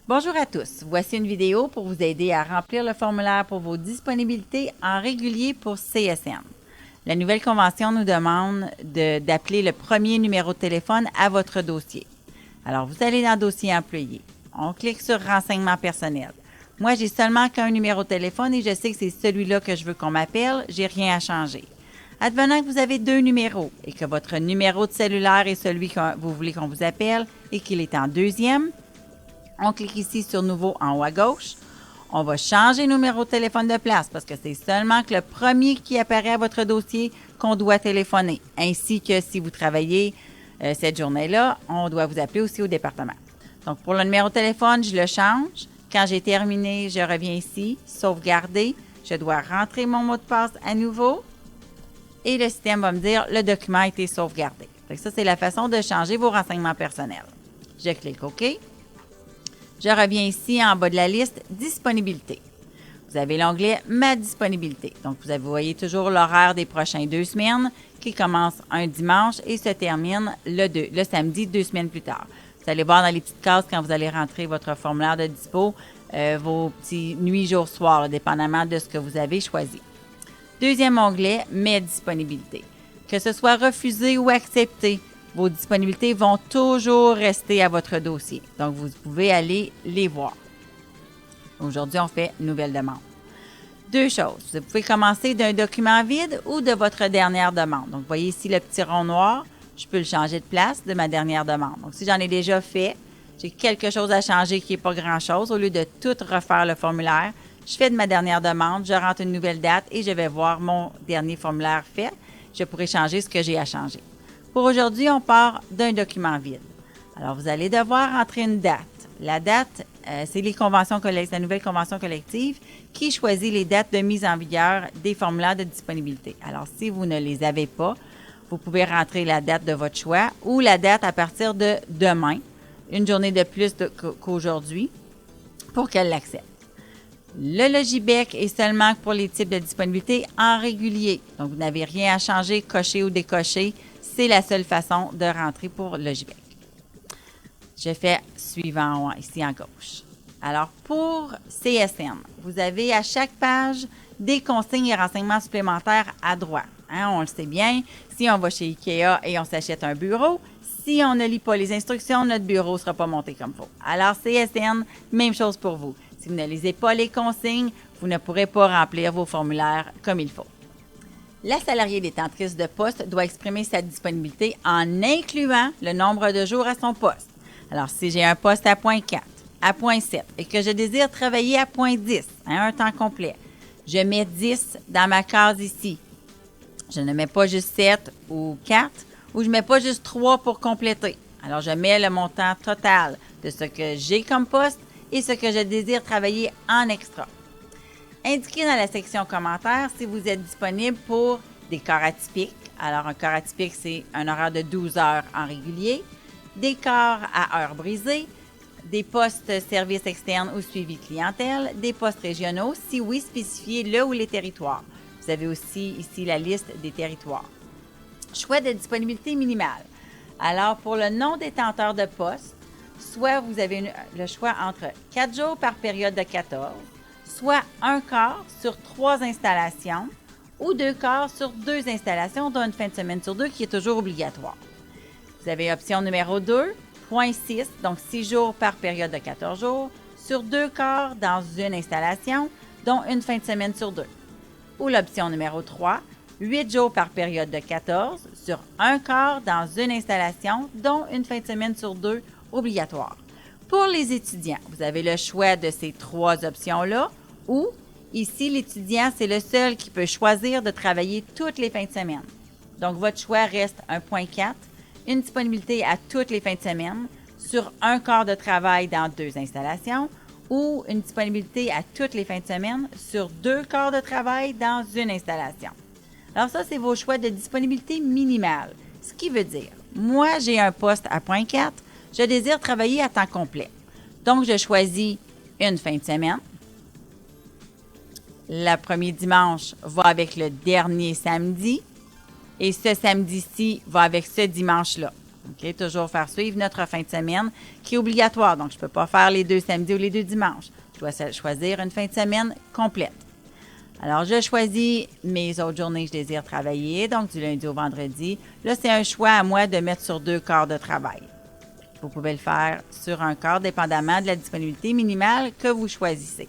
Bonjour à tous, voici une vidéo pour vous aider à remplir le formulaire pour vos disponibilités en régulier pour CSN. La nouvelle convention nous demande d'appeler le premier numéro de téléphone à votre dossier. Alors, vous allez dans Dossier employé. On clique sur Renseignements personnels. Moi, j'ai seulement qu'un numéro de téléphone et je sais que c'est celui-là que je veux qu'on m'appelle. J'ai rien à changer. Advenant que vous avez deux numéros et que votre numéro de cellulaire est celui que vous voulez qu'on vous appelle et qu'il est en deuxième, on clique ici sur Nouveau en haut à gauche. On va changer le numéro de téléphone de place parce que c'est seulement que le premier qui apparaît à votre dossier qu'on doit téléphoner. Ainsi que si vous travaillez cette journée-là, on doit vous appeler aussi au département. Donc, pour le numéro de téléphone, je le change. Quand j'ai terminé, je reviens ici, sauvegarder. Je dois rentrer mon mot de passe à nouveau. Et le système va me dire le document a été sauvegardé. Donc, ça, c'est la façon de changer vos renseignements personnels. Je clique OK. Je reviens ici en bas de la liste « Disponibilité ». Vous avez l'onglet « Ma disponibilité ». Donc, vous voyez toujours l'horaire des prochaines 2 semaines qui commence un dimanche et se termine le samedi 2 semaines plus tard. Vous allez voir dans les petites cases quand vous allez rentrer votre formulaire de dispo, vos petits nuits, jours, soirs, dépendamment de ce que vous avez choisi. Deuxième onglet « Mes disponibilités ». Que ce soit refusé ou accepté, vos disponibilités vont toujours rester à votre dossier. Donc, vous pouvez aller les voir. Aujourd'hui, on fait nouvelle demande. Deux choses. Vous pouvez commencer d'un document vide ou de votre dernière demande. Donc, vous voyez ici le petit rond noir. Je peux le changer de place de ma dernière demande. Donc, si j'en ai déjà fait, j'ai quelque chose à changer qui n'est pas grand-chose. Au lieu de tout refaire le formulaire, je fais de ma dernière demande, je rentre une nouvelle date et je vais voir mon dernier formulaire fait. Je pourrai changer ce que j'ai à changer. Pour aujourd'hui, on part d'un document vide. Alors, vous allez devoir entrer une date. La date, c'est la nouvelle convention collective qui choisit les dates de mise en vigueur des formulaires de disponibilité. Alors, si vous ne les avez pas, vous pouvez rentrer la date de votre choix ou la date à partir de demain, une journée de plus qu'aujourd'hui, pour qu'elle l'accepte. Le Logibec est seulement pour les types de disponibilité en régulier. Donc, vous n'avez rien à changer, cocher ou décocher. C'est la seule façon de rentrer pour Logibec. Je fais suivant ici en gauche. Alors, pour CSN, vous avez à chaque page des consignes et renseignements supplémentaires à droite. Hein, on le sait bien, si on va chez IKEA et on s'achète un bureau, si on ne lit pas les instructions, notre bureau ne sera pas monté comme il faut. Alors, CSN, même chose pour vous. Si vous ne lisez pas les consignes, vous ne pourrez pas remplir vos formulaires comme il faut. La salariée détentrice de poste doit exprimer sa disponibilité en incluant le nombre de jours à son poste. Alors, si j'ai un poste à point 4, à point 7 et que je désire travailler à point 10, un temps complet, je mets 10 dans ma case ici. Je ne mets pas juste 7 ou 4 ou je ne mets pas juste 3 pour compléter. Alors, je mets le montant total de ce que j'ai comme poste et ce que je désire travailler en extra. Indiquez dans la section commentaires si vous êtes disponible pour des corps atypiques. Alors, un corps atypique, c'est un horaire de 12 heures en régulier, des corps à heures brisées, des postes services externes ou suivi clientèle, des postes régionaux, si oui, spécifiez le ou les territoires. Vous avez aussi ici la liste des territoires. Choix de disponibilité minimale. Alors, pour le non-détenteur de poste, soit vous avez le choix entre 4 jours par période de 14, soit un quart sur 3 installations ou 2 quarts sur 2 installations, dont une fin de semaine sur 2 qui est toujours obligatoire. Vous avez option numéro 2, point 6, donc 6 jours par période de 14 jours, sur 2 quarts dans une installation, dont une fin de semaine sur 2. Ou l'option numéro 3, 8 jours par période de 14, sur 1 quart dans une installation, dont une fin de semaine sur 2 obligatoire. Pour les étudiants, vous avez le choix de ces 3 options-là ou, ici, l'étudiant, c'est le seul qui peut choisir de travailler toutes les fins de semaine. Donc, votre choix reste un point 4, une disponibilité à toutes les fins de semaine sur un quart de travail dans 2 installations ou une disponibilité à toutes les fins de semaine sur 2 quarts de travail dans une installation. Alors ça, c'est vos choix de disponibilité minimale. Ce qui veut dire, moi, j'ai un poste à point 4, je désire travailler à temps complet. Donc, je choisis une fin de semaine. Le premier dimanche va avec le dernier samedi. Et ce samedi-ci va avec ce dimanche-là. OK? Toujours faire suivre notre fin de semaine qui est obligatoire. Donc, je ne peux pas faire les 2 samedis ou les 2 dimanches. Je dois choisir une fin de semaine complète. Alors, je choisis mes autres journées que je désire travailler, donc du lundi au vendredi. Là, c'est un choix à moi de mettre sur 2 quarts de travail. Vous pouvez le faire sur un quart, dépendamment de la disponibilité minimale que vous choisissez.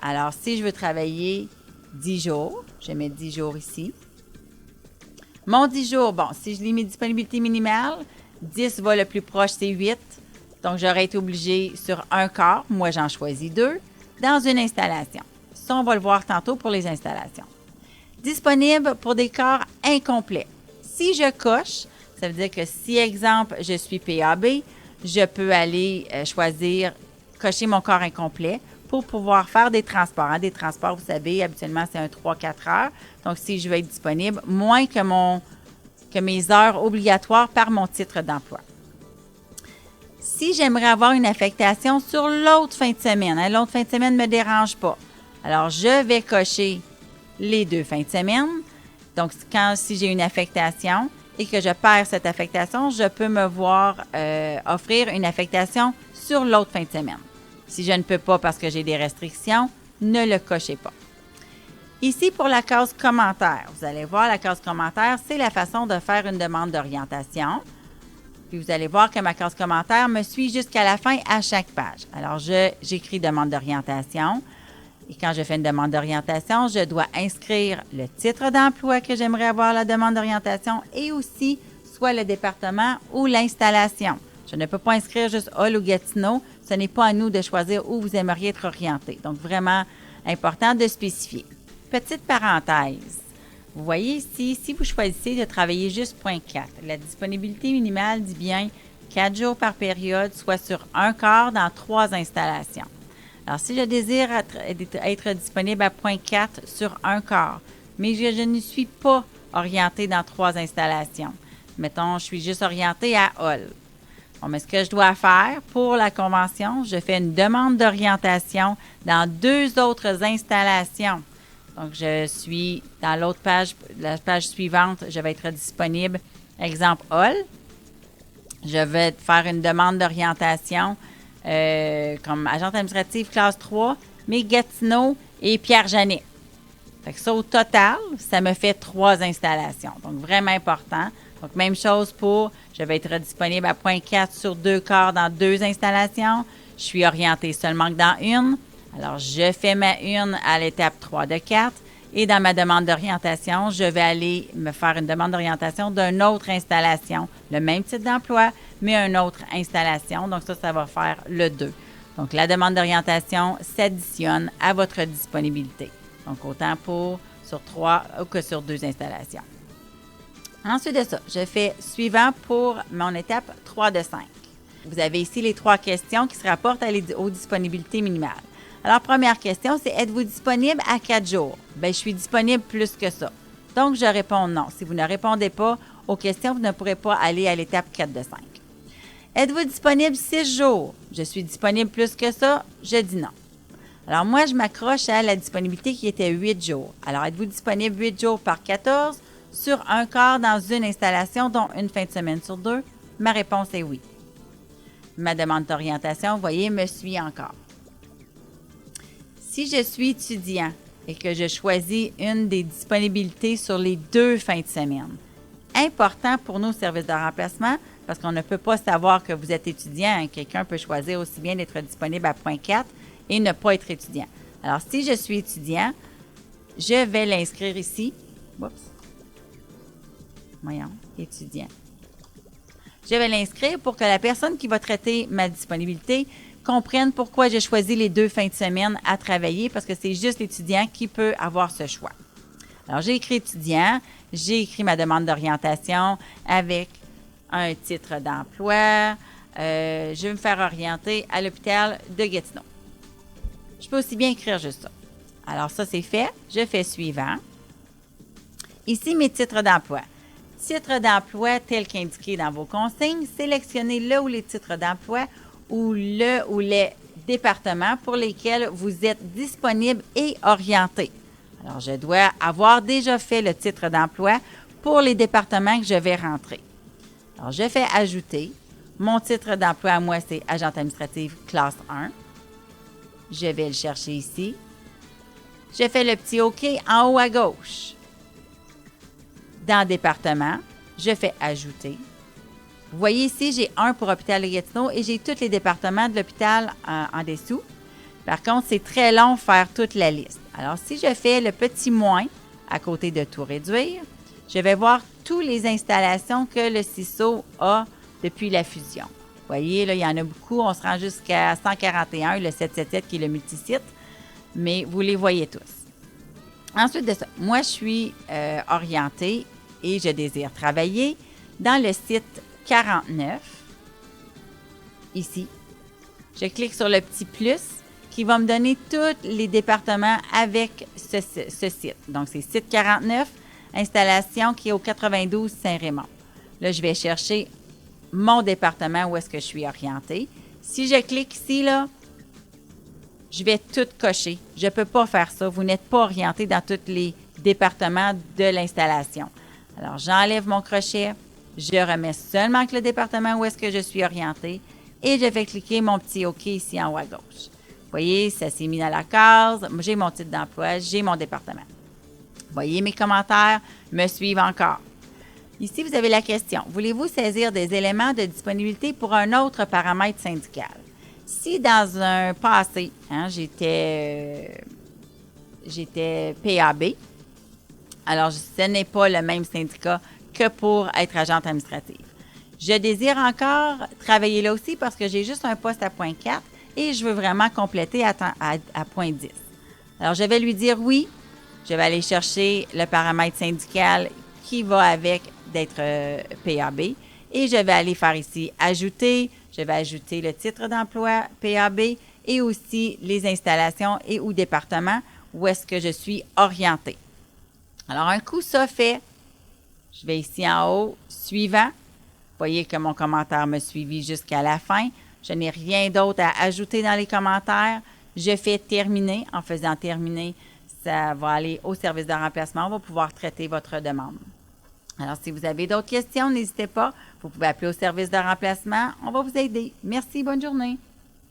Alors, si je veux travailler 10 jours, je vais mettre 10 jours ici. Mon 10 jours, bon, si je lis mes disponibilités minimales, 10 va le plus proche, c'est 8. Donc, j'aurais été obligée sur un quart, moi j'en choisis 2, dans une installation. Ça, on va le voir tantôt pour les installations. Disponible pour des quarts incomplets. Si je coche, ça veut dire que si, exemple, je suis PAB, je peux aller cocher mon quart incomplet pour pouvoir faire des transports. Des transports, vous savez, habituellement, c'est un 3-4 heures. Donc, si je veux être disponible, moins que mes heures obligatoires par mon titre d'emploi. Si j'aimerais avoir une affectation sur l'autre fin de semaine, l'autre fin de semaine ne me dérange pas. Alors, je vais cocher les 2 fins de semaine. Donc, si j'ai une affectation et que je perds cette affectation, je peux me voir offrir une affectation sur l'autre fin de semaine. Si je ne peux pas parce que j'ai des restrictions, ne le cochez pas. Ici, pour la case commentaire, vous allez voir la case commentaire, c'est la façon de faire une demande d'orientation. Puis vous allez voir que ma case commentaire me suit jusqu'à la fin à chaque page. Alors, j'écris demande d'orientation. Et quand je fais une demande d'orientation, je dois inscrire le titre d'emploi que j'aimerais avoir la demande d'orientation et aussi soit le département ou l'installation. Je ne peux pas inscrire juste Hull ou Gatineau. Ce n'est pas à nous de choisir où vous aimeriez être orienté. Donc, vraiment important de spécifier. Petite parenthèse. Vous voyez ici, si vous choisissez de travailler juste point 4, la disponibilité minimale dit bien 4 jours par période, soit sur un quart dans 3 installations. Alors, si je désire être disponible à point 4 sur un quart, mais je ne suis pas orientée dans 3 installations, mettons, je suis juste orientée à Hull. Bon, mais ce que je dois faire pour la convention, je fais une demande d'orientation dans 2 autres installations. Donc, je suis dans l'autre page, la page suivante, je vais être disponible, exemple Hull. Je vais faire une demande d'orientation comme agente administrative classe 3, mais Gatineau et Pierre-Janet. Fait que ça, au total, ça me fait 3 installations. Donc, vraiment important. Donc, même chose je vais être disponible à point 4 sur 2 quarts dans 2 installations. Je suis orientée seulement que dans une. Alors, je fais ma une à l'étape 3 de 4. Et dans ma demande d'orientation, je vais aller me faire une demande d'orientation d'une autre installation. Le même type d'emploi, mais une autre installation. Donc, ça va faire le 2. Donc, la demande d'orientation s'additionne à votre disponibilité. Donc, autant sur 3 que sur 2 installations. Ensuite de ça, je fais suivant pour mon étape 3 de 5. Vous avez ici les 3 questions qui se rapportent aux disponibilités minimales. Alors, première question, c'est êtes-vous disponible à 4 jours? Bien, je suis disponible plus que ça. Donc, je réponds non. Si vous ne répondez pas aux questions, vous ne pourrez pas aller à l'étape 4 de 5. Êtes-vous disponible 6 jours? Je suis disponible plus que ça? Je dis non. Alors, moi, je m'accroche à la disponibilité qui était 8 jours. Alors, êtes-vous disponible 8 jours par 14 sur un quart dans une installation, dont une fin de semaine sur 2? Ma réponse est oui. Ma demande d'orientation, vous voyez, me suit encore. Si je suis étudiant et que je choisis une des disponibilités sur les 2 fins de semaine, important pour nous, service de remplacement, parce qu'on ne peut pas savoir que vous êtes étudiant. Quelqu'un peut choisir aussi bien d'être disponible à point 4 et ne pas être étudiant. Alors, si je suis étudiant, je vais l'inscrire ici. Oups. Voyons, étudiant. Je vais l'inscrire pour que la personne qui va traiter ma disponibilité comprenne pourquoi j'ai choisi les 2 fins de semaine à travailler, parce que c'est juste l'étudiant qui peut avoir ce choix. Alors, j'ai écrit étudiant, j'ai écrit ma demande d'orientation avec un titre d'emploi. Je vais me faire orienter à l'hôpital de Gatineau. Je peux aussi bien écrire juste ça. Alors, ça, c'est fait. Je fais suivant. Ici, mes titres d'emploi. Titre d'emploi tel qu'indiqué dans vos consignes. Sélectionnez le ou les titres d'emploi ou le ou les départements pour lesquels vous êtes disponible et orienté. Alors, je dois avoir déjà fait le titre d'emploi pour les départements que je vais rentrer. Alors, je fais ajouter. Mon titre d'emploi à moi, c'est agente administrative classe 1. Je vais le chercher ici. Je fais le petit OK en haut à gauche. Dans département, je fais ajouter. Vous voyez ici, j'ai 1 pour Hôpital de Gatineau et j'ai tous les départements de l'hôpital en dessous. Par contre, c'est très long faire toute la liste. Alors, si je fais le petit moins à côté de tout réduire, je vais voir toutes les installations que le CISO a depuis la fusion. Vous voyez, là, il y en a beaucoup. On se rend jusqu'à 141, le 777 qui est le multisite, mais vous les voyez tous. Ensuite de ça, moi, je suis orientée et je désire travailler dans le site 49, ici. Je clique sur le petit plus qui va me donner tous les départements avec ce site. Donc, c'est site 49, installation qui est au 92 Saint-Raymond. Là, je vais chercher mon département où est-ce que je suis orientée. Si je clique ici, là, je vais tout cocher. Je ne peux pas faire ça. Vous n'êtes pas orienté dans tous les départements de l'installation. Alors, j'enlève mon crochet. Je remets seulement que le département où est-ce que je suis orientée et je vais cliquer mon petit OK ici en haut à gauche. Vous voyez, ça s'est mis dans la case. J'ai mon titre d'emploi, j'ai mon département. Vous voyez, mes commentaires me suivent encore. Ici, vous avez la question. Voulez-vous saisir des éléments de disponibilité pour un autre paramètre syndical? Si dans un passé, j'étais PAB, alors ce n'est pas le même syndicat que pour être agente administrative. Je désire encore travailler là aussi parce que j'ai juste un poste à point 4 et je veux vraiment compléter à point 10. Alors, je vais lui dire oui. Je vais aller chercher le paramètre syndical qui va avec d'être PAB et je vais aller faire ici ajouter. Je vais ajouter le titre d'emploi PAB et aussi les installations et ou départements où est-ce que je suis orientée. Alors, un coup ça fait, je vais ici en haut, suivant. Vous voyez que mon commentaire me suivit jusqu'à la fin. Je n'ai rien d'autre à ajouter dans les commentaires. Je fais terminer. En faisant terminer, ça va aller au service de remplacement. On va pouvoir traiter votre demande. Alors, si vous avez d'autres questions, n'hésitez pas. Vous pouvez appeler au service de remplacement. On va vous aider. Merci. Bonne journée.